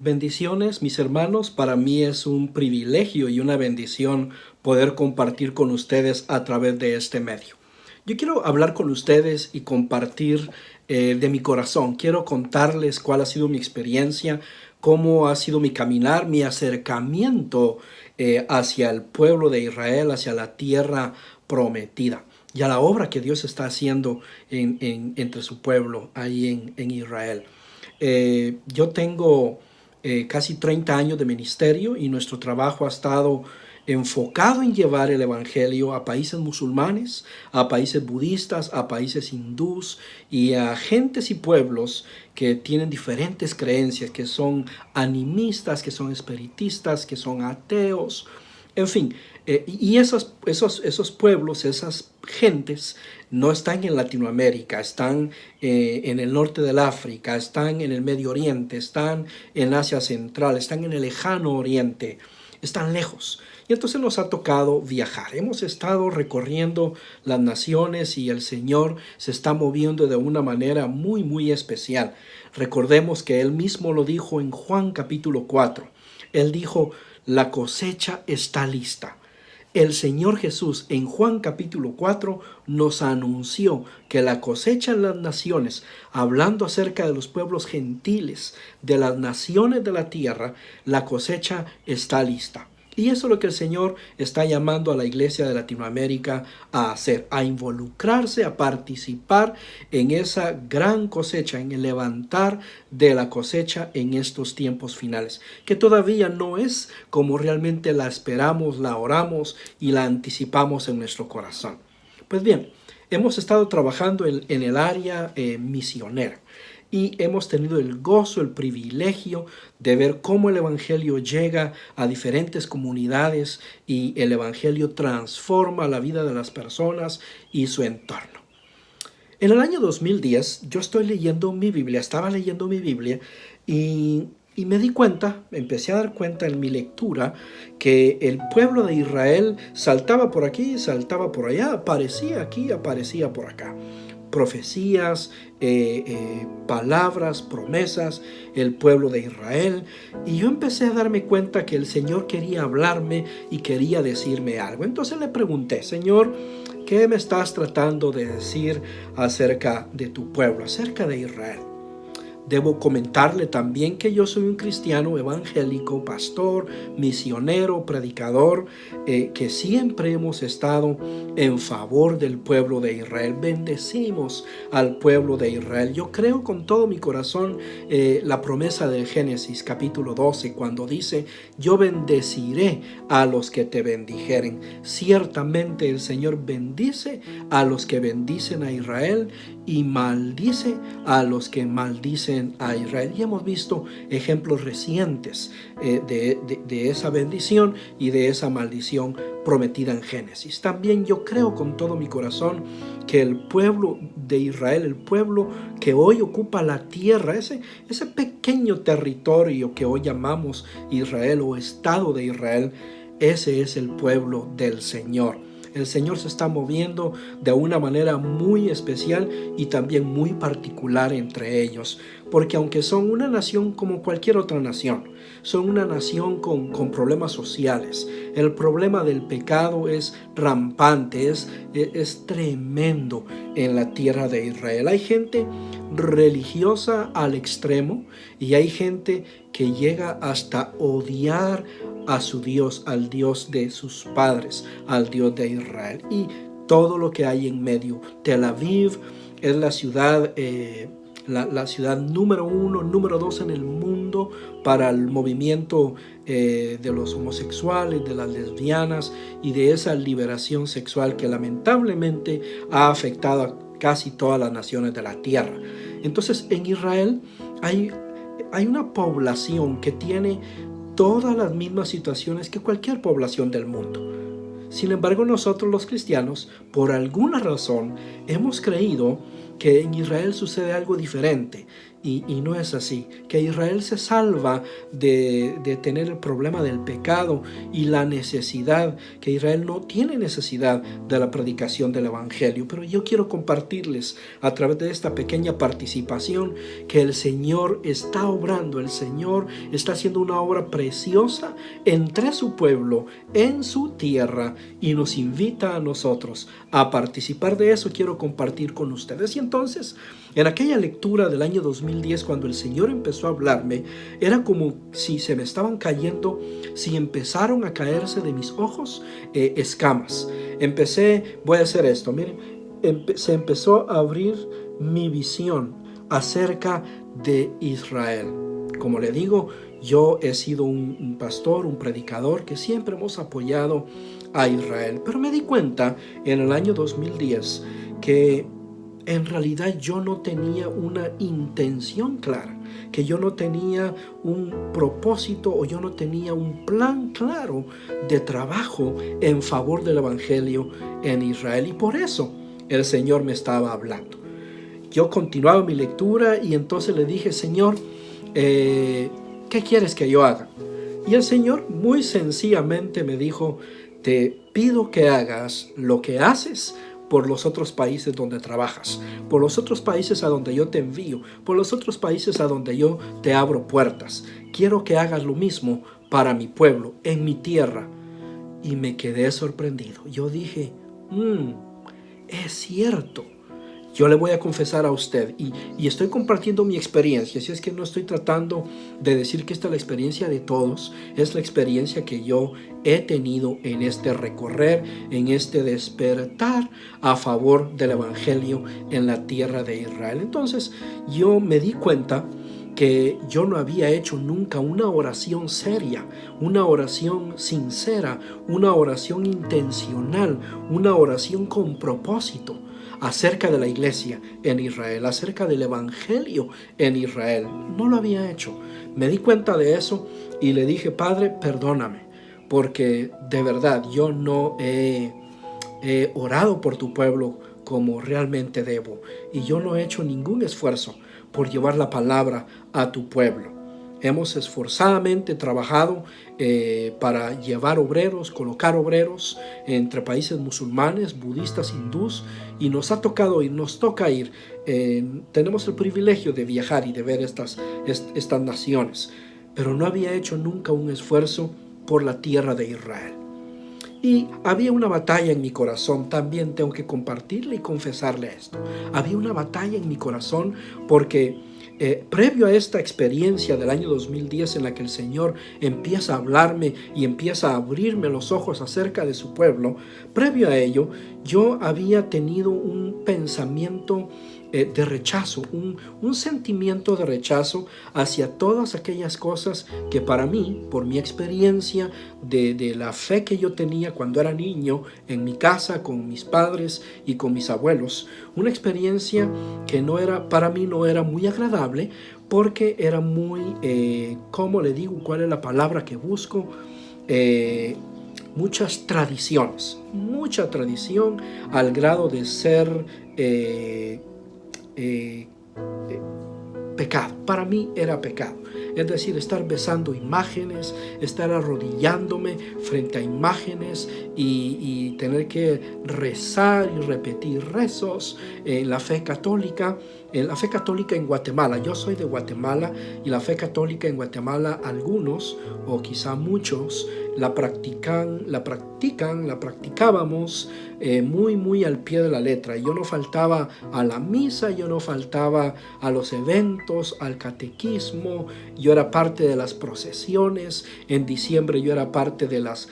Bendiciones, mis hermanos. Para mí es un privilegio y una bendición poder compartir con ustedes a través de este medio. Yo quiero hablar con ustedes y compartir de mi corazón. Quiero contarles cuál ha sido mi experiencia, cómo ha sido mi caminar, mi acercamiento hacia el pueblo de Israel, hacia la tierra prometida y a la obra que Dios está haciendo entre su pueblo ahí en Israel. Yo tengo casi 30 años de ministerio y nuestro trabajo ha estado enfocado en llevar el evangelio a países musulmanes, a países budistas, a países hindús y a gentes y pueblos que tienen diferentes creencias, que son animistas, que son espiritistas, que son ateos, en fin. Y esos pueblos, esas gentes, no están en Latinoamérica, están en el norte del África, están en el Medio Oriente, están en Asia Central, están en el lejano Oriente, están lejos. Y entonces nos ha tocado viajar. Hemos estado recorriendo las naciones y el Señor se está moviendo de una manera muy, muy especial. Recordemos que Él mismo lo dijo en Juan capítulo 4. Él dijo, la cosecha está lista. El Señor Jesús en Juan capítulo 4 nos anunció que la cosecha en las naciones, hablando acerca de los pueblos gentiles, de las naciones de la tierra, la cosecha está lista. Y eso es lo que el Señor está llamando a la iglesia de Latinoamérica a hacer, a involucrarse, a participar en esa gran cosecha, en el levantar de la cosecha en estos tiempos finales, que todavía no es como realmente la esperamos, la oramos y la anticipamos en nuestro corazón. Pues bien, hemos estado trabajando en el área misionera. Y hemos tenido el gozo, el privilegio de ver cómo el evangelio llega a diferentes comunidades y el evangelio transforma la vida de las personas y su entorno. En el año 2010 yo estoy leyendo mi Biblia, estaba leyendo mi Biblia y me di cuenta, empecé a dar cuenta en mi lectura que el pueblo de Israel saltaba por aquí, saltaba por allá, aparecía aquí, aparecía por acá. Profecías, palabras, promesas, el pueblo de Israel. Y yo empecé a darme cuenta que el Señor quería hablarme y quería decirme algo. Entonces le pregunté, Señor, ¿qué me estás tratando de decir acerca de tu pueblo, acerca de Israel? Debo comentarle también que yo soy un cristiano evangélico, pastor, misionero, predicador, que siempre hemos estado en favor del pueblo de Israel. Bendecimos al pueblo de Israel. Yo creo con todo mi corazón la promesa de Génesis capítulo 12, cuando dice, yo bendeciré a los que te bendijeren. Ciertamente el Señor bendice a los que bendicen a Israel y maldice a los que maldicen a Israel. Y hemos visto ejemplos recientes de esa bendición y de esa maldición prometida en Génesis. También yo creo con todo mi corazón que el pueblo de Israel, el pueblo que hoy ocupa la tierra, ese pequeño territorio que hoy llamamos Israel o Estado de Israel, ese es el pueblo del Señor. El Señor se está moviendo de una manera muy especial y también muy particular entre ellos, porque aunque son una nación como cualquier otra nación, son una nación con problemas sociales. El problema del pecado es rampante, es tremendo en la tierra de Israel. Hay gente religiosa al extremo y hay gente que llega hasta odiar a su Dios, al Dios de sus padres, al Dios de Israel y todo lo que hay en medio. Tel Aviv es la ciudad la ciudad número 1, número 2 en el mundo para el movimiento de los homosexuales, de las lesbianas y de esa liberación sexual que lamentablemente ha afectado a casi todas las naciones de la tierra. Entonces en Israel hay una población que tiene todas las mismas situaciones que cualquier población del mundo. Sin embargo, nosotros los cristianos, por alguna razón, hemos creído que en Israel sucede algo diferente. Y no es así, que Israel se salva de tener el problema del pecado y la necesidad, que Israel no tiene necesidad de la predicación del Evangelio. Pero yo quiero compartirles a través de esta pequeña participación que el Señor está obrando, el Señor está haciendo una obra preciosa entre su pueblo, en su tierra, y nos invita a nosotros a participar de eso. Quiero compartir con ustedes. Y entonces, en aquella lectura del año 2010, cuando el Señor empezó a hablarme, era como si se me estaban cayendo, si empezaron a caerse de mis ojos escamas. Voy a hacer esto, miren, se empezó a abrir mi visión acerca de Israel. Como le digo, yo he sido un pastor, un predicador que siempre hemos apoyado a Israel. Pero me di cuenta en el año 2010 que en realidad yo no tenía una intención clara, que yo no tenía un propósito o yo no tenía un plan claro de trabajo en favor del Evangelio en Israel. Y por eso el Señor me estaba hablando. Yo continuaba mi lectura y entonces le dije: Señor, ¿qué quieres que yo haga? Y el Señor muy sencillamente me dijo: te pido que hagas lo que haces por los otros países donde trabajas, por los otros países a donde yo te envío, por los otros países a donde yo te abro puertas. Quiero que hagas lo mismo para mi pueblo, en mi tierra. Y me quedé sorprendido. Yo dije: es cierto. Yo le voy a confesar a usted, y estoy compartiendo mi experiencia, si es que no estoy tratando de decir que esta es la experiencia de todos, es la experiencia que yo he tenido en este recorrer, en este despertar a favor del Evangelio en la tierra de Israel. Entonces yo me di cuenta que yo no había hecho nunca una oración seria, una oración sincera, una oración intencional, una oración con propósito acerca de la iglesia en Israel, acerca del Evangelio en Israel. No lo había hecho. Me di cuenta de eso y le dije: Padre, perdóname, porque de verdad yo no he orado por tu pueblo como realmente debo, y yo no he hecho ningún esfuerzo por llevar la palabra a tu pueblo. Hemos esforzadamente trabajado para llevar obreros, colocar obreros entre países musulmanes, budistas, hindús, y nos toca ir. Tenemos el privilegio de viajar y de ver estas naciones, pero no había hecho nunca un esfuerzo por la tierra de Israel. Y había una batalla en mi corazón, también tengo que compartirle y confesarle esto. Había una batalla en mi corazón porque previo a esta experiencia del año 2010 en la que el Señor empieza a hablarme y empieza a abrirme los ojos acerca de su pueblo, previo a ello yo había tenido un pensamiento de rechazo, un sentimiento de rechazo hacia todas aquellas cosas que para mí, por mi experiencia de la fe que yo tenía cuando era niño en mi casa con mis padres y con mis abuelos, una experiencia que para mí no era muy agradable, porque era muy, ¿cómo le digo? ¿Cuál es la palabra que busco? Muchas tradiciones, mucha tradición al grado de ser pecado. Para mí era pecado. Es decir, estar besando imágenes, estar arrodillándome frente a imágenes y tener que rezar y repetir rezos en la fe católica. En la fe católica en Guatemala, yo soy de Guatemala, y la fe católica en Guatemala, algunos o quizá muchos la practicábamos muy al pie de la letra. Yo no faltaba a la misa, yo no faltaba a los eventos, al catequismo, yo era parte de las procesiones. En diciembre yo era parte de las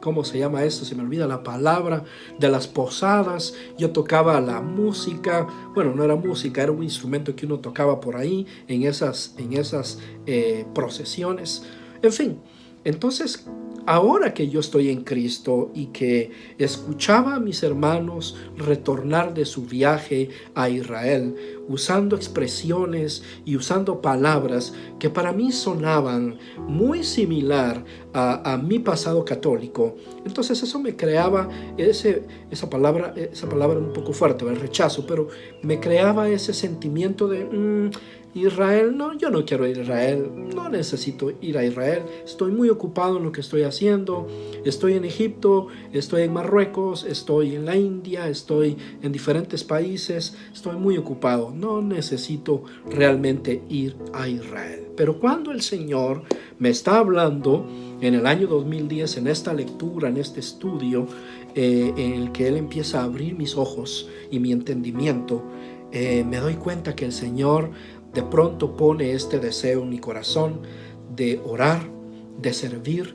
¿cómo se llama esto? Se me olvida la palabra, de las posadas. Yo tocaba la música, bueno, no era música, era un instrumento que uno tocaba por ahí en esas procesiones. En fin, Entonces, ahora que yo estoy en Cristo y que escuchaba a mis hermanos retornar de su viaje a Israel, usando expresiones y usando palabras que para mí sonaban muy similar a mi pasado católico, entonces eso me creaba esa palabra un poco fuerte, el rechazo, pero me creaba ese sentimiento de Israel, no, yo no quiero ir a Israel, no necesito ir a Israel, estoy muy ocupado en lo que estoy haciendo, estoy en Egipto, estoy en Marruecos, estoy en la India, estoy en diferentes países, estoy muy ocupado, no necesito realmente ir a Israel. Pero cuando el Señor me está hablando en el año 2010, en esta lectura, en este estudio, en el que Él empieza a abrir mis ojos y mi entendimiento, me doy cuenta que el Señor de pronto pone este deseo en mi corazón de orar, de servir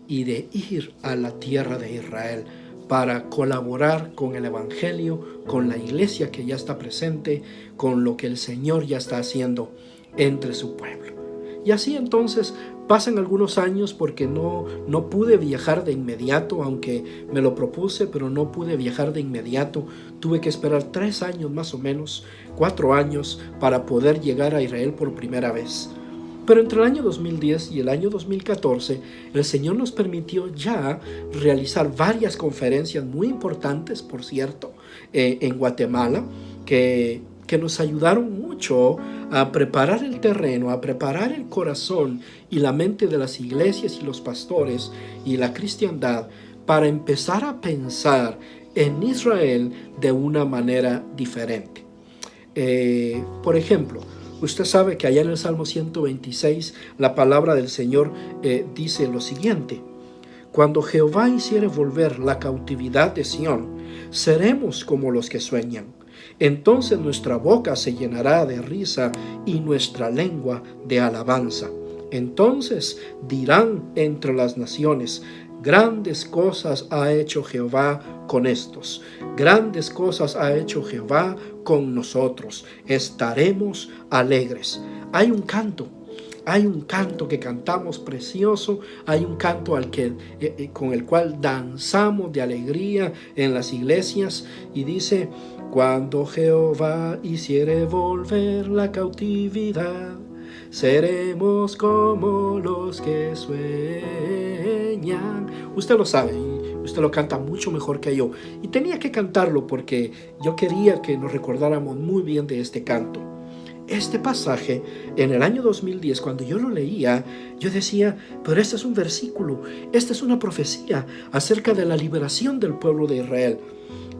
y de ir a la tierra de Israel para colaborar con el Evangelio, con la iglesia que ya está presente, con lo que el Señor ya está haciendo entre su pueblo. Y así entonces pasan algunos años porque no pude viajar de inmediato, aunque me lo propuse, pero no pude viajar de inmediato. Tuve que esperar 3 años más o menos, 4 años para poder llegar a Israel por primera vez. Pero entre el año 2010 y el año 2014, el Señor nos permitió ya realizar varias conferencias muy importantes, por cierto, en Guatemala, que nos ayudaron mucho a preparar el terreno, a preparar el corazón y la mente de las iglesias y los pastores y la cristiandad para empezar a pensar en Israel de una manera diferente. Por ejemplo, usted sabe que allá en el Salmo 126 la palabra del Señor dice lo siguiente: cuando Jehová hiciere volver la cautividad de Sión, seremos como los que sueñan. Entonces nuestra boca se llenará de risa y nuestra lengua de alabanza. Entonces dirán entre las naciones: grandes cosas ha hecho Jehová con estos, grandes cosas ha hecho Jehová con nosotros, estaremos alegres. Hay un canto que cantamos precioso, hay un canto con el cual danzamos de alegría en las iglesias y dice: cuando Jehová hiciere volver la cautividad, seremos como los que sueñan. Usted lo sabe, usted lo canta mucho mejor que yo. Y tenía que cantarlo porque yo quería que nos recordáramos muy bien de este canto. Este pasaje, en el año 2010, cuando yo lo leía, yo decía: pero este es un versículo, esta es una profecía acerca de la liberación del pueblo de Israel.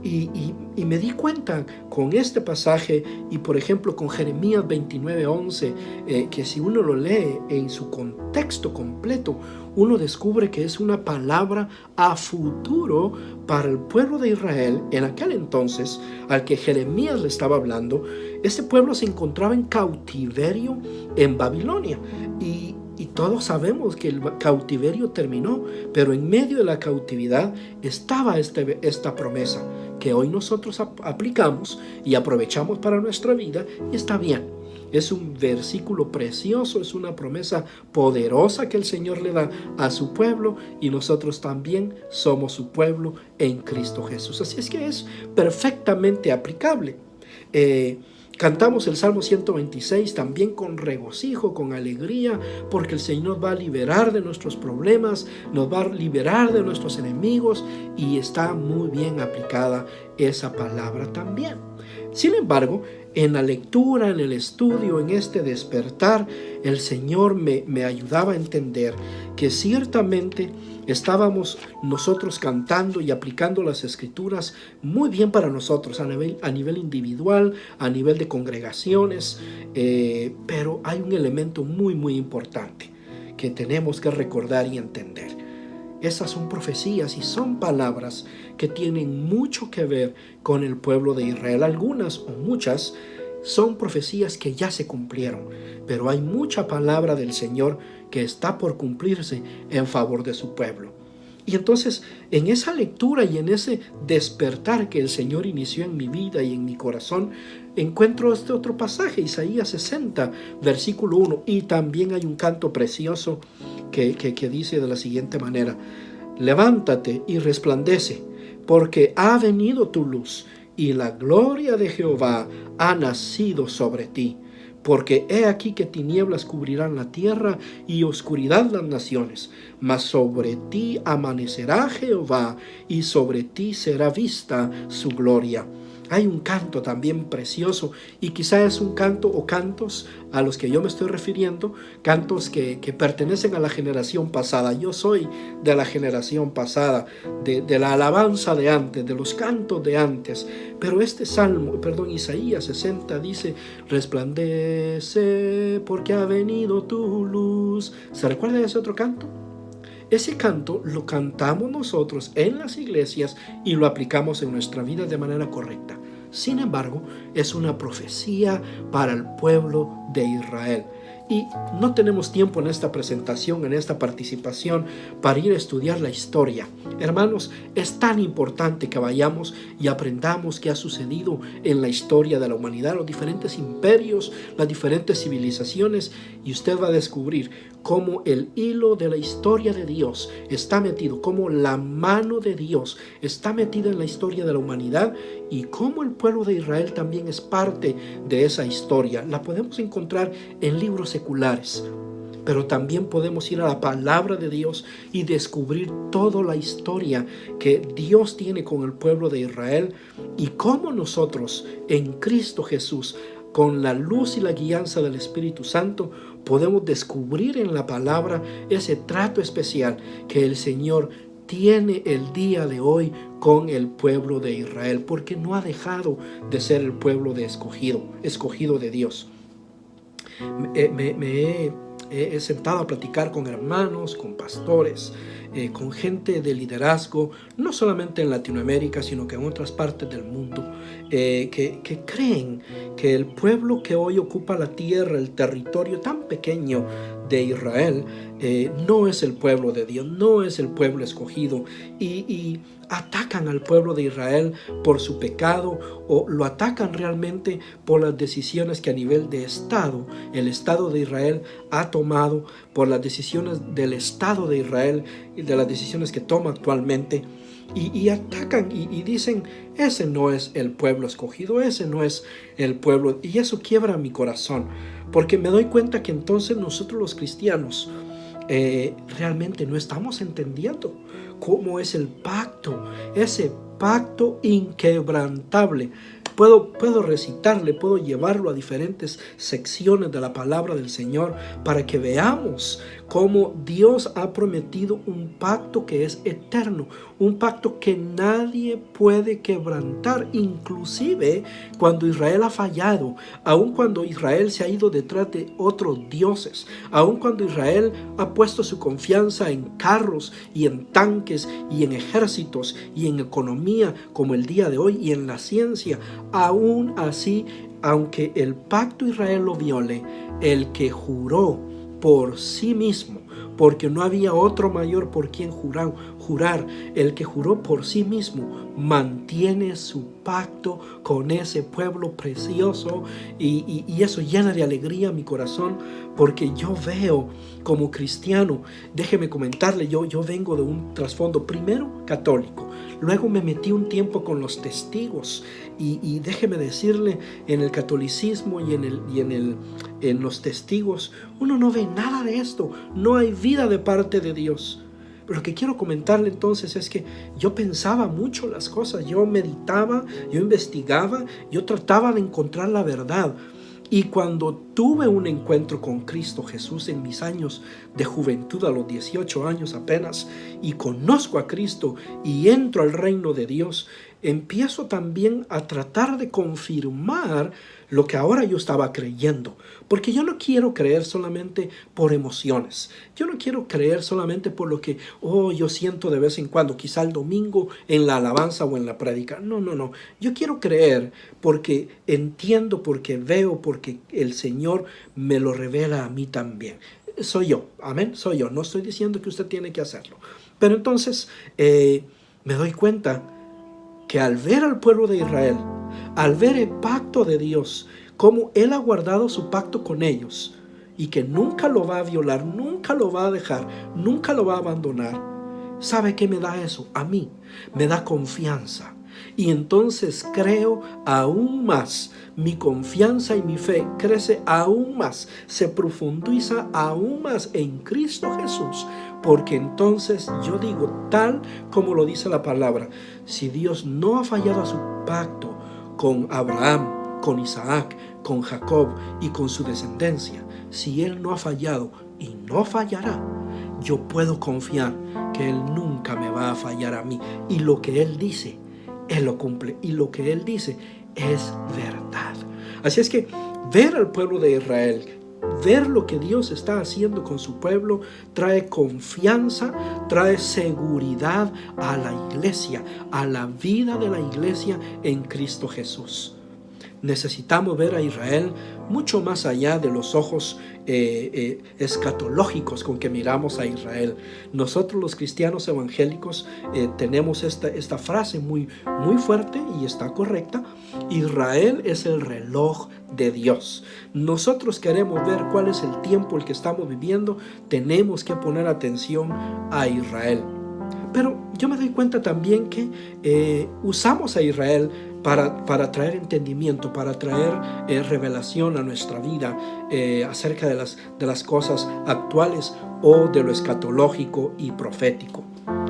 Y me di cuenta con este pasaje y por ejemplo con Jeremías 29:11, que si uno lo lee en su contexto completo, uno descubre que es una palabra a futuro para el pueblo de Israel en aquel entonces al que Jeremías le estaba hablando. Este pueblo se encontraba en cautiverio en Babilonia y todos sabemos que el cautiverio terminó, pero en medio de la cautividad estaba esta promesa que hoy nosotros aplicamos y aprovechamos para nuestra vida, y está bien. Es un versículo precioso, es una promesa poderosa que el Señor le da a su pueblo y nosotros también somos su pueblo en Cristo Jesús. Así es que es perfectamente aplicable. Cantamos el Salmo 126 también con regocijo, con alegría, porque el Señor nos va a liberar de nuestros problemas, nos va a liberar de nuestros enemigos, y está muy bien aplicada esa palabra también. Sin embargo, en la lectura, en el estudio, en este despertar, el Señor me ayudaba a entender que ciertamente estábamos nosotros cantando y aplicando las Escrituras muy bien para nosotros a nivel individual, a nivel de congregaciones, pero hay un elemento muy, muy importante que tenemos que recordar y entender. Esas son profecías y son palabras que tienen mucho que ver con el pueblo de Israel. Algunas o muchas son profecías que ya se cumplieron, pero hay mucha palabra del Señor que está por cumplirse en favor de su pueblo. Y entonces, en esa lectura y en ese despertar que el Señor inició en mi vida y en mi corazón, encuentro este otro pasaje, Isaías 60, versículo 1, y también hay un canto precioso que dice de la siguiente manera: levántate y resplandece, porque ha venido tu luz, y la gloria de Jehová ha nacido sobre ti. Porque he aquí que tinieblas cubrirán la tierra y oscuridad las naciones, mas sobre ti amanecerá Jehová, y sobre ti será vista su gloria. Hay un canto también precioso, y quizá es un canto o cantos a los que yo me estoy refiriendo, cantos que pertenecen a la generación pasada. Yo soy de la generación pasada, de la alabanza de antes, de los cantos de antes. Pero este Isaías 60 dice: resplandece porque ha venido tu luz. ¿Se recuerda de ese otro canto? Ese canto lo cantamos nosotros en las iglesias y lo aplicamos en nuestra vida de manera correcta. Sin embargo, es una profecía para el pueblo de Israel. Y no tenemos tiempo en esta presentación, en esta participación, para ir a estudiar la historia. Hermanos, es tan importante que vayamos y aprendamos qué ha sucedido en la historia de la humanidad, los diferentes imperios, las diferentes civilizaciones, y usted va a descubrir cómo el hilo de la historia de Dios está metido, cómo la mano de Dios está metida en la historia de la humanidad, y cómo el pueblo de Israel también es parte de esa historia. La podemos encontrar en libros seculares, pero también podemos ir a la palabra de Dios y descubrir toda la historia que Dios tiene con el pueblo de Israel, y cómo nosotros en Cristo Jesús, con la luz y la guianza del Espíritu Santo, podemos descubrir en la palabra ese trato especial que el Señor tiene el día de hoy con el pueblo de Israel, porque no ha dejado de ser el pueblo escogido de Dios. Me he sentado a platicar con hermanos, con pastores, con gente de liderazgo, no solamente en Latinoamérica, sino que en otras partes del mundo, que creen que el pueblo que hoy ocupa la tierra, el territorio tan pequeño de Israel, no es el pueblo de Dios, no es el pueblo escogido, y atacan al pueblo de Israel por su pecado, o lo atacan realmente por las decisiones que a nivel de Estado, el Estado de Israel ha tomado, por las decisiones del Estado de Israel y de las decisiones que toma actualmente, y atacan y dicen: ese no es el pueblo escogido, ese no es el pueblo. Y eso quiebra mi corazón, porque me doy cuenta que entonces nosotros los cristianos realmente no estamos entendiendo cómo es el pacto, ese pacto inquebrantable. Puedo recitarle, puedo llevarlo a diferentes secciones de la palabra del Señor para que veamos cómo Dios ha prometido un pacto que es eterno, un pacto que nadie puede quebrantar, inclusive cuando Israel ha fallado, aun cuando Israel se ha ido detrás de otros dioses, aun cuando Israel ha puesto su confianza en carros y en tanques y en ejércitos y en economía como el día de hoy y en la ciencia. Aún así, aunque el pacto Israel lo viole, el que juró por sí mismo, porque no había otro mayor por quien jurar, el que juró por sí mismo mantiene su pacto con ese pueblo precioso, y eso llena de alegría mi corazón, porque yo veo como cristiano, déjeme comentarle, yo vengo de un trasfondo primero católico, luego me metí un tiempo con los testigos, y déjeme decirle, en el catolicismo y en los testigos uno no ve nada de esto, no hay vida de parte de Dios. Lo que quiero comentarle entonces es que yo pensaba mucho las cosas, yo meditaba, yo investigaba, yo trataba de encontrar la verdad. Y cuando tuve un encuentro con Cristo Jesús en mis años de juventud, a los 18 años apenas, y conozco a Cristo y entro al reino de Dios, empiezo también a tratar de confirmar lo que ahora yo estaba creyendo. Porque yo no quiero creer solamente por emociones. Yo no quiero creer solamente por lo que yo siento de vez en cuando, quizá el domingo en la alabanza o en la prédica. No. Yo quiero creer porque entiendo, porque veo, porque el Señor me lo revela a mí también. Soy yo, amén, soy yo. No estoy diciendo que usted tiene que hacerlo. Pero entonces me doy cuenta que al ver al pueblo de Israel, al ver el pacto de Dios, cómo Él ha guardado su pacto con ellos, y que nunca lo va a violar, nunca lo va a dejar, nunca lo va a abandonar. ¿Sabe qué me da eso? A mí me da confianza. Y entonces creo aún más, mi confianza y mi fe crece aún más, se profundiza aún más en Cristo Jesús, porque entonces yo digo, tal como lo dice la palabra, si Dios no ha fallado a su pacto con Abraham, con Isaac, con Jacob y con su descendencia, si Él no ha fallado y no fallará, yo puedo confiar que Él nunca me va a fallar a mí, y lo que Él dice, Él lo cumple, y lo que Él dice es verdad. Así es que ver al pueblo de Israel, ver lo que Dios está haciendo con su pueblo, trae confianza, trae seguridad a la iglesia, a la vida de la iglesia en Cristo Jesús. Necesitamos ver a Israel mucho más allá de los ojos escatológicos con que miramos a Israel. Nosotros los cristianos evangélicos tenemos esta frase muy fuerte y está correcta: Israel es el reloj de Dios. Nosotros queremos ver cuál es el tiempo el que estamos viviendo, tenemos que poner atención a Israel. Pero yo me doy cuenta también que usamos a Israel para traer entendimiento, para traer revelación a nuestra vida acerca de las cosas actuales o de lo escatológico y profético.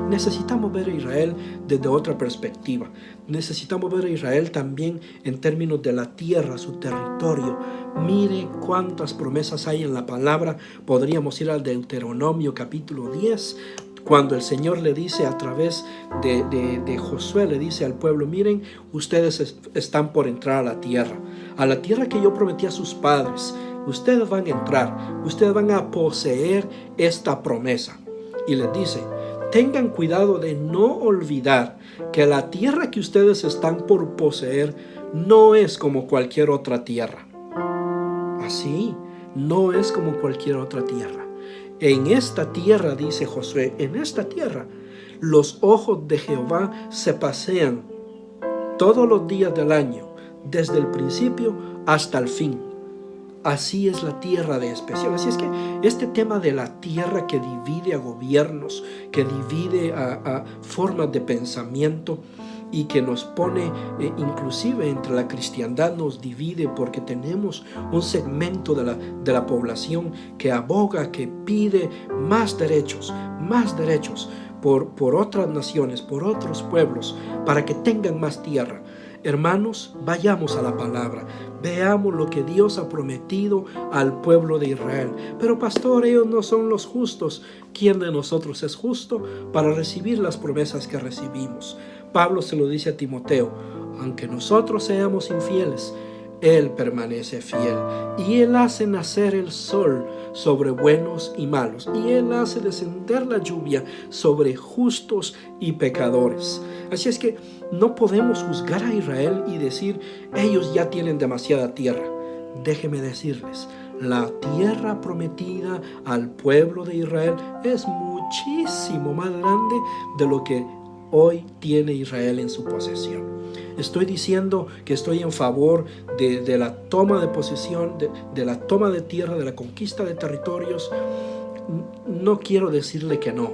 Necesitamos ver a Israel desde otra perspectiva. Necesitamos ver a Israel también en términos de la tierra, su territorio. Mire cuántas promesas hay en la palabra. Podríamos ir al Deuteronomio capítulo 10, cuando el Señor le dice a través de Josué, le dice al pueblo: miren, ustedes están por entrar a la tierra que yo prometí a sus padres. Ustedes van a entrar, ustedes van a poseer esta promesa. Y les dice: tengan cuidado de no olvidar que la tierra que ustedes están por poseer no es como cualquier otra tierra. Así, no es como cualquier otra tierra. En esta tierra, dice Josué, en esta tierra, los ojos de Jehová se pasean todos los días del año, desde el principio hasta el fin. Así es la tierra de especial. Así es que este tema de la tierra que divide a gobiernos, que divide a formas de pensamiento, y que nos pone inclusive entre la cristiandad, nos divide porque tenemos un segmento de la población que aboga, que pide más derechos por otras naciones, por otros pueblos, para que tengan más tierra. Hermanos, vayamos a la palabra, veamos lo que Dios ha prometido al pueblo de Israel. Pero pastor, ellos no son los justos. ¿Quién de nosotros es justo para recibir las promesas que recibimos? Pablo se lo dice a Timoteo: aunque nosotros seamos infieles, Él permanece fiel, y Él hace nacer el sol sobre buenos y malos, y Él hace descender la lluvia sobre justos y pecadores. Así es que no podemos juzgar a Israel y decir: ellos ya tienen demasiada tierra. Déjeme decirles, la tierra prometida al pueblo de Israel es muchísimo más grande de lo que hoy tiene Israel en su posesión. Estoy diciendo que estoy en favor de la toma de posesión, de la toma de tierra, de la conquista de territorios. No quiero decirle que no,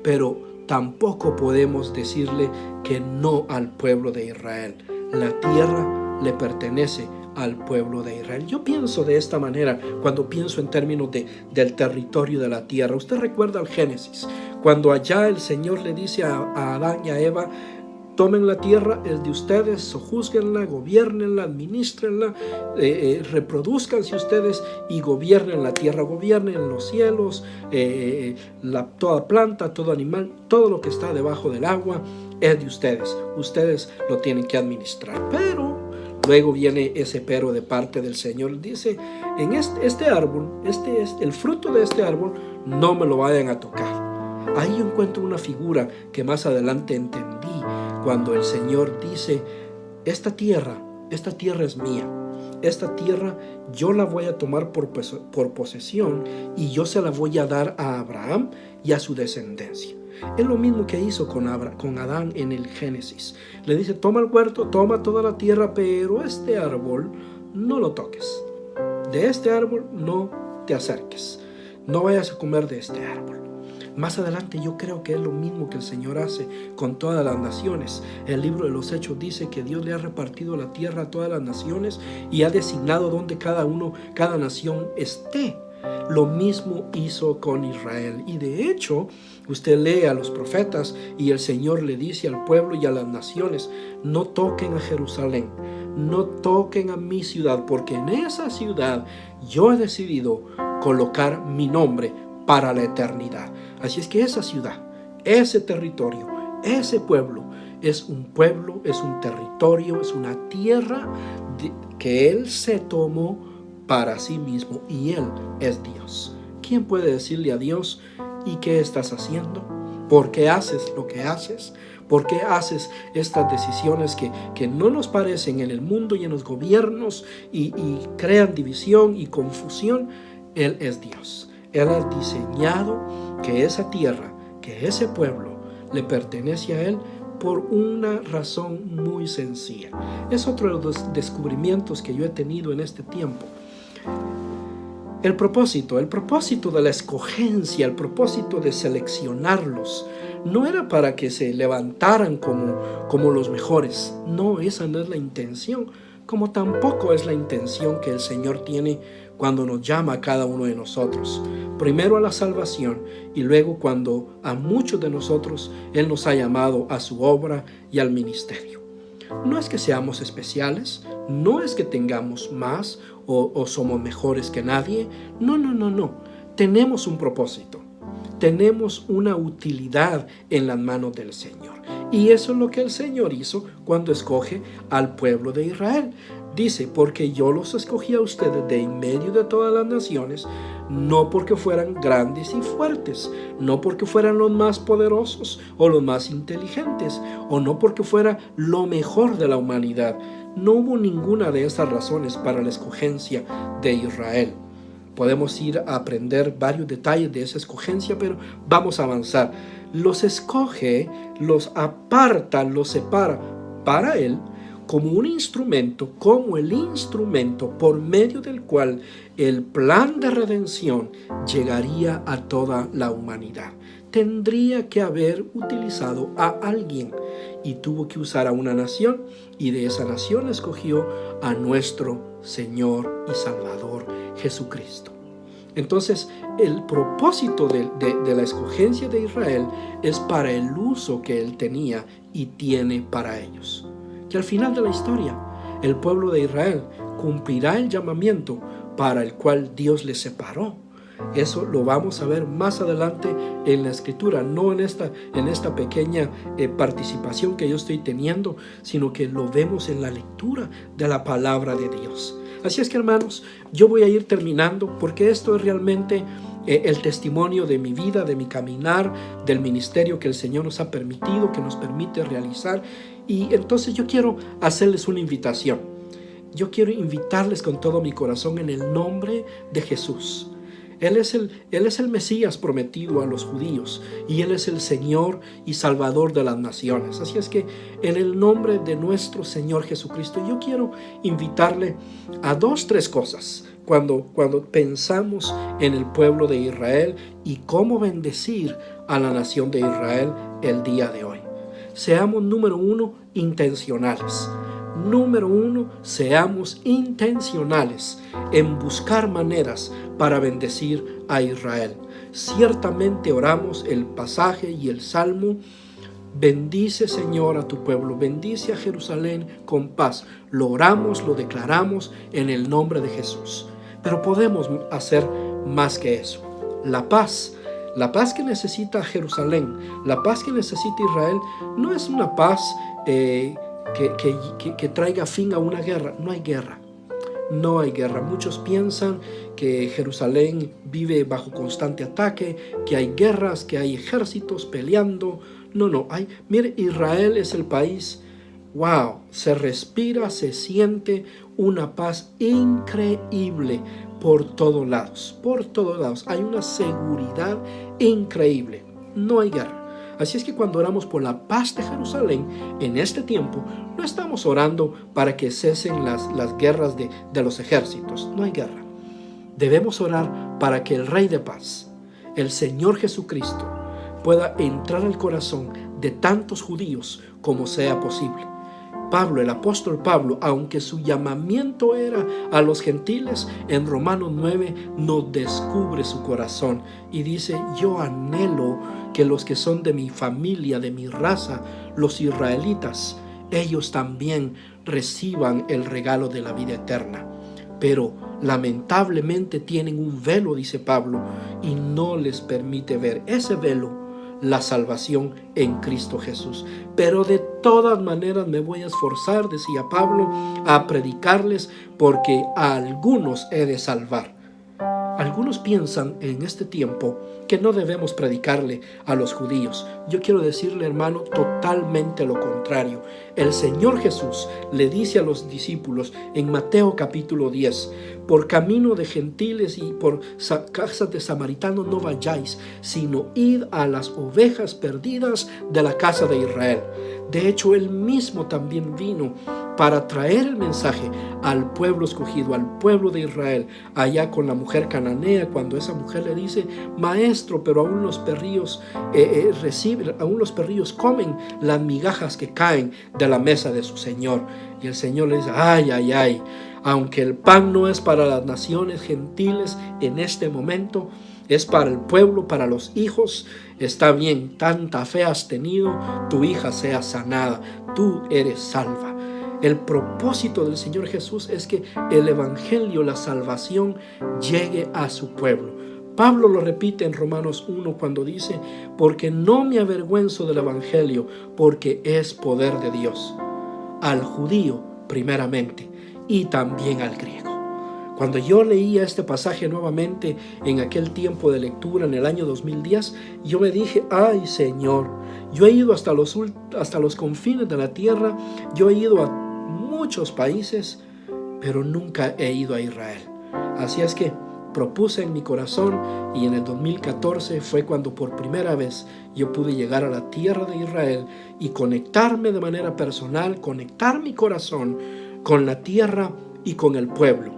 pero tampoco podemos decirle que no al pueblo de Israel. La tierra le pertenece al pueblo de Israel. Yo pienso de esta manera cuando pienso en términos del territorio de la tierra. Usted recuerda el Génesis, cuando allá el Señor le dice a Adán y a Eva: tomen la tierra, es de ustedes, sojúzguenla, gobiernenla, administrenla, reproduzcanse ustedes y gobiernen la tierra, gobiernen los cielos, toda planta, todo animal, todo lo que está debajo del agua es de ustedes. Ustedes lo tienen que administrar. Pero luego viene ese pero de parte del Señor. Dice: en este árbol, el fruto de este árbol, no me lo vayan a tocar. Ahí yo encuentro una figura que más adelante entendí, cuando el Señor dice: esta tierra es mía. Esta tierra yo la voy a tomar por posesión, y yo se la voy a dar a Abraham y a su descendencia. Es lo mismo que hizo con Adán en el Génesis. Le dice: toma el huerto, toma toda la tierra, pero este árbol no lo toques. De este árbol no te acerques, no vayas a comer de este árbol. Más adelante yo creo que es lo mismo que el Señor hace con todas las naciones. El libro de los Hechos dice que Dios le ha repartido la tierra a todas las naciones y ha designado donde cada nación esté. Lo mismo hizo con Israel. Y de hecho, usted lee a los profetas y el Señor le dice al pueblo y a las naciones: no toquen a Jerusalén, no toquen a mi ciudad, porque en esa ciudad yo he decidido colocar mi nombre para la eternidad. Así es que esa ciudad, ese territorio, ese pueblo, es un territorio, es una tierra que Él se tomó para sí mismo, y Él es Dios. ¿Quién puede decirle a Dios: ¿y qué estás haciendo? ¿Por qué haces lo que haces? ¿Por qué haces estas decisiones que no nos parecen en el mundo y en los gobiernos y crean división y confusión? Él es Dios. Él ha diseñado que esa tierra, que ese pueblo le pertenece a Él por una razón muy sencilla. Es otro de los descubrimientos que yo he tenido en este tiempo. El propósito de la escogencia, el propósito de seleccionarlos, no era para que se levantaran como los mejores. No, esa no es la intención, como tampoco es la intención que el Señor tiene cuando nos llama a cada uno de nosotros. Primero a la salvación y luego cuando a muchos de nosotros Él nos ha llamado a su obra y al ministerio. No es que seamos especiales, no es que tengamos más o somos mejores que nadie. No. Tenemos un propósito. Tenemos una utilidad en las manos del Señor. Y eso es lo que el Señor hizo cuando escoge al pueblo de Israel. Dice: porque yo los escogí a ustedes de en medio de todas las naciones, no porque fueran grandes y fuertes, no porque fueran los más poderosos o los más inteligentes, o no porque fuera lo mejor de la humanidad. No hubo ninguna de esas razones para la escogencia de Israel. Podemos ir a aprender varios detalles de esa escogencia, pero vamos a avanzar. Los escoge, los aparta, los separa para Él como el instrumento por medio del cual el plan de redención llegaría a toda la humanidad. Tendría que haber utilizado a alguien y tuvo que usar a una nación, y de esa nación escogió a nuestro Señor y Salvador Jesucristo. Entonces, el propósito de la escogencia de Israel es para el uso que Él tenía y tiene para ellos. Que al final de la historia, el pueblo de Israel cumplirá el llamamiento para el cual Dios les separó. Eso lo vamos a ver más adelante en la Escritura, no en esta pequeña participación que yo estoy teniendo, sino que lo vemos en la lectura de la palabra de Dios. Así es que, hermanos, yo voy a ir terminando, porque esto es realmente el testimonio de mi vida, de mi caminar, del ministerio que el Señor nos ha permitido, que nos permite realizar. Y entonces yo quiero hacerles una invitación. Yo quiero invitarles con todo mi corazón en el nombre de Jesús. Él es el Mesías prometido a los judíos, y Él es el Señor y Salvador de las naciones. Así es que en el nombre de nuestro Señor Jesucristo, yo quiero invitarle a 3 cosas cuando pensamos en el pueblo de Israel y cómo bendecir a la nación de Israel el día de hoy. Seamos, número 1, intencionales. Número 1, seamos intencionales en buscar maneras para bendecir a Israel. Ciertamente oramos el pasaje y el salmo: bendice, Señor, a tu pueblo, bendice a Jerusalén con paz. Lo oramos, lo declaramos en el nombre de Jesús. Pero podemos hacer más que eso. La paz que necesita Jerusalén, la paz que necesita Israel, no es una paz que traiga fin a una guerra. No hay guerra. No hay guerra. Muchos piensan que Jerusalén vive bajo constante ataque, que hay guerras, que hay ejércitos peleando. No. Mire, Israel es el país. Wow, se respira, se siente una paz increíble por todos lados. Por todos lados. Hay una seguridad increíble. No hay guerra. Así es que cuando oramos por la paz de Jerusalén en este tiempo, no estamos orando para que cesen las guerras de los ejércitos. No hay guerra. Debemos orar para que el Rey de Paz, el Señor Jesucristo, pueda entrar al corazón de tantos judíos como sea posible. Pablo, el apóstol Pablo, aunque su llamamiento era a los gentiles, en Romanos 9 nos descubre su corazón y dice: yo anhelo que los que son de mi familia, de mi raza, los israelitas, ellos también reciban el regalo de la vida eterna. Pero lamentablemente tienen un velo, dice Pablo, y no les permite ver ese velo, la salvación en Cristo Jesús. Pero de todas maneras me voy a esforzar, decía Pablo, a predicarles, porque a algunos he de salvar. Algunos piensan en este tiempo que no debemos predicarle a los judíos. Yo quiero decirle, hermano, totalmente lo contrario. El Señor Jesús le dice a los discípulos en Mateo capítulo 10: por camino de gentiles y por casas de samaritanos no vayáis, sino id a las ovejas perdidas de la casa de Israel. De hecho, Él mismo también vino para traer el mensaje al pueblo escogido, al pueblo de Israel, allá con la mujer cananea, cuando esa mujer le dice: maestro, pero aún los perrillos aún los perrillos comen las migajas que caen de la mesa de su Señor. Y el Señor le dice: ay, ay, ay, aunque el pan no es para las naciones gentiles en este momento, es para el pueblo, para los hijos. Está bien, tanta fe has tenido, tu hija sea sanada, tú eres salva. El propósito del Señor Jesús es que el evangelio, la salvación, llegue a su pueblo. Pablo lo repite en Romanos 1 cuando dice: porque no me avergüenzo del evangelio, porque es poder de Dios, al judío primeramente y también al griego. Cuando yo leía este pasaje nuevamente en aquel tiempo de lectura en el año 2010, yo me dije: ay, Señor, yo he ido hasta los confines de la tierra, yo he ido a muchos países, pero nunca he ido a Israel. Así es que propuse en mi corazón, y en el 2014 fue cuando por primera vez yo pude llegar a la tierra de Israel y conectarme de manera personal, conectar mi corazón con la tierra y con el pueblo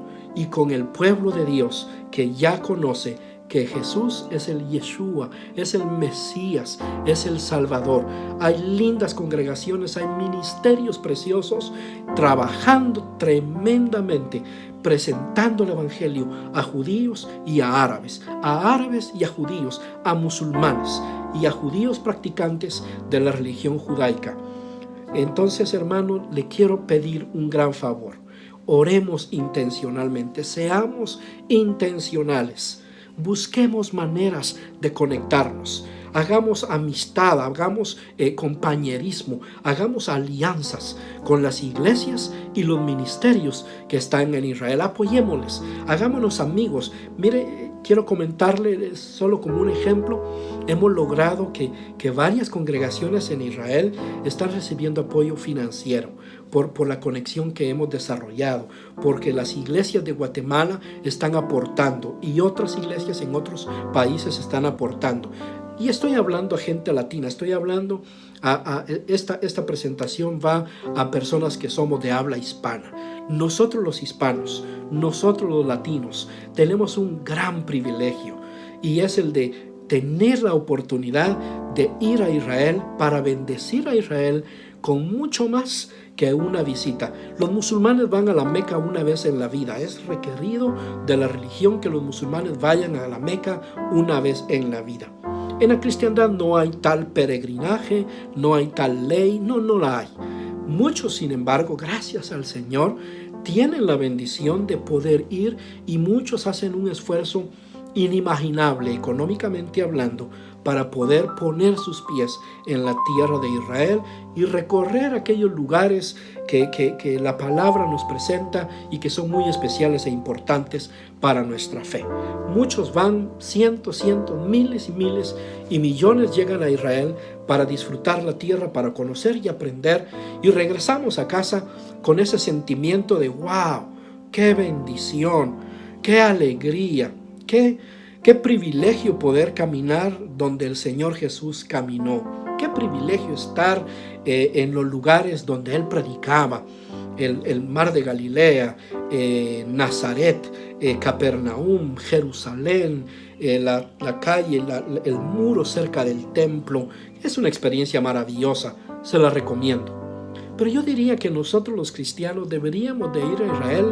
de Dios, que ya conoce que Jesús es el Yeshua, es el Mesías, es el Salvador. Hay lindas congregaciones, hay ministerios preciosos trabajando tremendamente, presentando el evangelio a judíos y a árabes y a judíos, a musulmanes y a judíos practicantes de la religión judaica. Entonces, hermano, le quiero pedir un gran favor. Oremos intencionalmente, seamos intencionales. Busquemos maneras de conectarnos, hagamos amistad, hagamos compañerismo, hagamos alianzas con las iglesias y los ministerios que están en Israel. Apoyémosles, hagámonos amigos. Mire, quiero comentarle solo como un ejemplo, hemos logrado que varias congregaciones en Israel están recibiendo apoyo financiero por la conexión que hemos desarrollado, porque las iglesias de Guatemala están aportando y otras iglesias en otros países están aportando. Y estoy hablando a gente latina, estoy hablando esta presentación va a personas que somos de habla hispana. Nosotros los hispanos, nosotros los latinos, tenemos un gran privilegio, y es el de tener la oportunidad de ir a Israel para bendecir a Israel con mucho más que una visita. Los musulmanes van a la Meca una vez en la vida. Es requerido de la religión que los musulmanes vayan a la Meca una vez en la vida. En la cristiandad no hay tal peregrinaje, no hay tal ley, no la hay. Muchos, sin embargo, gracias al Señor, tienen la bendición de poder ir, y muchos hacen un esfuerzo inimaginable, económicamente hablando, para poder poner sus pies en la tierra de Israel y recorrer aquellos lugares que la palabra nos presenta y que son muy especiales e importantes para nuestra fe. Muchos van, cientos, miles y miles y millones llegan a Israel para disfrutar la tierra, para conocer y aprender, y regresamos a casa con ese sentimiento de wow, qué bendición, qué alegría, qué privilegio poder caminar donde el Señor Jesús caminó. Qué privilegio estar en los lugares donde Él predicaba. el mar de Galilea, Nazaret, Capernaum, Jerusalén, la calle, el muro cerca del templo. Es una experiencia maravillosa, se la recomiendo. Pero yo diría que nosotros los cristianos deberíamos de ir a Israel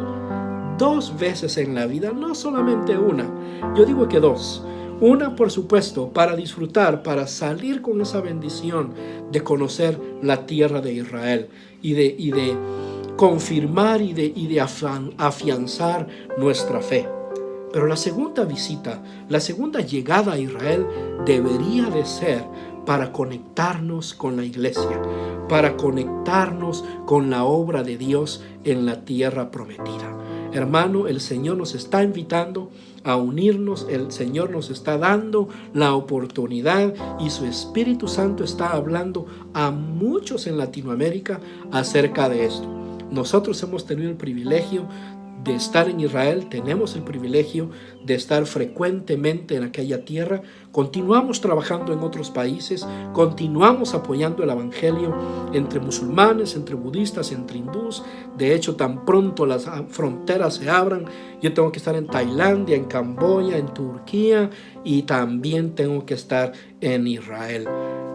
2 veces en la vida, no solamente una. Yo digo que 2. Una, por supuesto, para disfrutar, para salir con esa bendición de conocer la tierra de Israel y de confirmar y de afianzar nuestra fe. Pero la segunda visita, la segunda llegada a Israel debería de ser para conectarnos con la iglesia, para conectarnos con la obra de Dios en la tierra prometida. Hermano, el Señor nos está invitando a unirnos, el Señor nos está dando la oportunidad y su Espíritu Santo está hablando a muchos en Latinoamérica acerca de esto. Nosotros hemos tenido el privilegio de estar en Israel, tenemos el privilegio de estar frecuentemente en aquella tierra, continuamos trabajando en otros países, continuamos apoyando el evangelio entre musulmanes, entre budistas, entre hindús. De hecho, tan pronto las fronteras se abran, yo tengo que estar en Tailandia, en Camboya, en Turquía y también tengo que estar en Israel.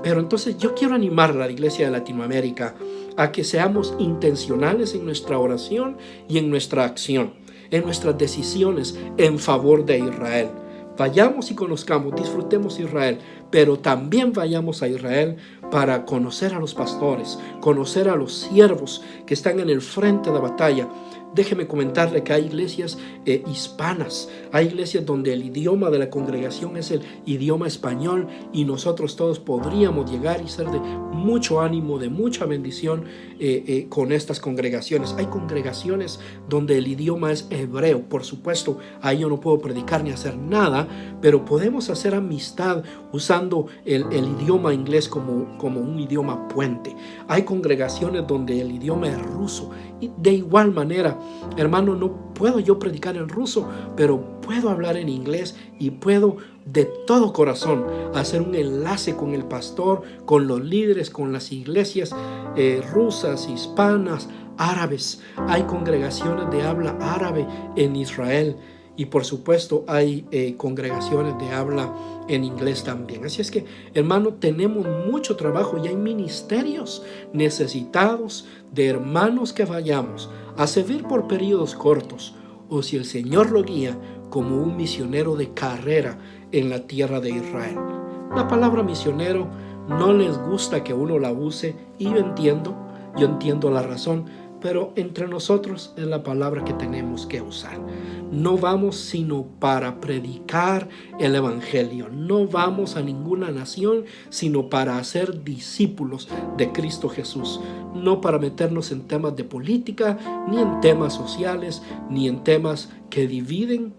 Pero entonces yo quiero animar a la iglesia de Latinoamérica a que seamos intencionales en nuestra oración y en nuestra acción, en nuestras decisiones en favor de Israel. Vayamos y conozcamos, disfrutemos Israel, pero también vayamos a Israel para conocer a los pastores, conocer a los siervos que están en el frente de la batalla. Déjeme comentarle que hay iglesias hispanas, hay iglesias donde el idioma de la congregación es el idioma español y nosotros todos podríamos llegar y ser de mucho ánimo, de mucha bendición con estas congregaciones. Hay congregaciones donde el idioma es hebreo, por supuesto, ahí yo no puedo predicar ni hacer nada, pero podemos hacer amistad usando el idioma inglés como un idioma puente. Hay congregaciones donde el idioma es ruso y de igual manera, hermano, no puedo yo predicar en ruso, pero puedo hablar en inglés y puedo de todo corazón hacer un enlace con el pastor, con los líderes, con las iglesias rusas, hispanas, árabes. Hay congregaciones de habla árabe en Israel y por supuesto hay congregaciones de habla en inglés también. Así es que, hermano, tenemos mucho trabajo y hay ministerios necesitados de hermanos que vayamos a servir por periodos cortos o, si el Señor lo guía, como un misionero de carrera en la tierra de Israel. La palabra misionero no les gusta que uno la use y yo entiendo la razón, pero entre nosotros es la palabra que tenemos que usar. No vamos sino para predicar el evangelio. No vamos a ninguna nación sino para hacer discípulos de Cristo Jesús. No para meternos en temas de política, ni en temas sociales, ni en temas que dividen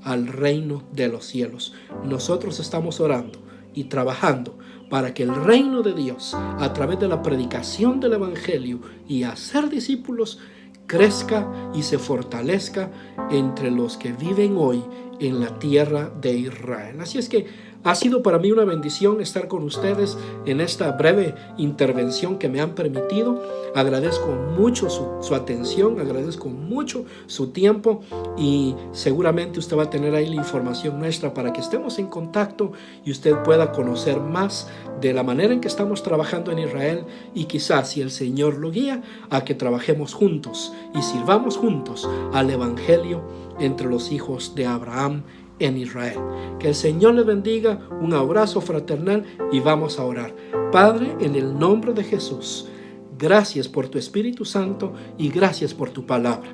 al reino de los cielos. Nosotros estamos orando y trabajando para que el reino de Dios, a través de la predicación del evangelio y hacer discípulos, crezca y se fortalezca entre los que viven hoy en la tierra de Israel. Así es que ha sido para mí una bendición estar con ustedes en esta breve intervención que me han permitido. Agradezco mucho su atención, agradezco mucho su tiempo y seguramente usted va a tener ahí la información nuestra para que estemos en contacto y usted pueda conocer más de la manera en que estamos trabajando en Israel y quizás, si el Señor lo guía, a que trabajemos juntos y sirvamos juntos al evangelio entre los hijos de Abraham en Israel. Que el Señor les bendiga, un abrazo fraternal y vamos a orar. Padre, en el nombre de Jesús, gracias por tu Espíritu Santo y gracias por tu palabra.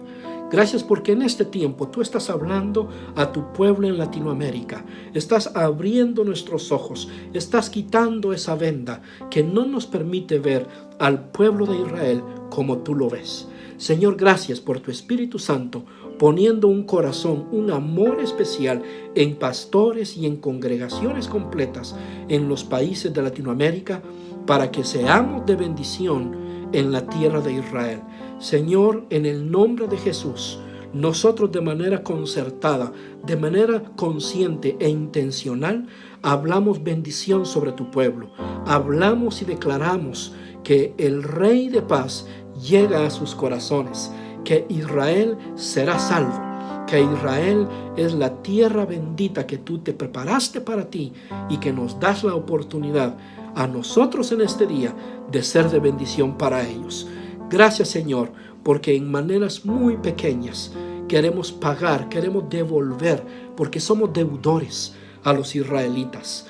Gracias porque en este tiempo tú estás hablando a tu pueblo en Latinoamérica. Estás abriendo nuestros ojos, estás quitando esa venda que no nos permite ver al pueblo de Israel como tú lo ves. Señor, gracias por tu Espíritu Santo, poniendo un corazón, un amor especial en pastores y en congregaciones completas en los países de Latinoamérica para que seamos de bendición en la tierra de Israel. Señor, en el nombre de Jesús, nosotros de manera concertada, de manera consciente e intencional, hablamos bendición sobre tu pueblo. Hablamos y declaramos que el Rey de paz llega a sus corazones, que Israel será salvo, que Israel es la tierra bendita que tú te preparaste para ti y que nos das la oportunidad a nosotros en este día de ser de bendición para ellos. Gracias, Señor, porque en maneras muy pequeñas queremos pagar, queremos devolver, porque somos deudores a los israelitas.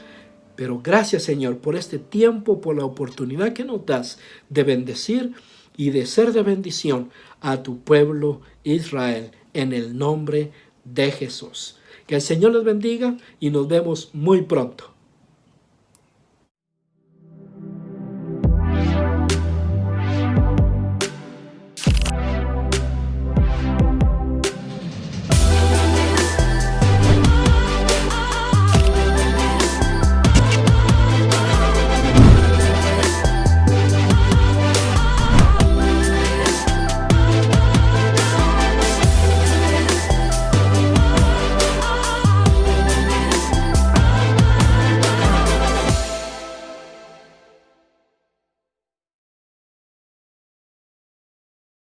Pero gracias, Señor, por este tiempo, por la oportunidad que nos das de bendecir y de ser de bendición a tu pueblo Israel, en el nombre de Jesús. Que el Señor les bendiga y nos vemos muy pronto.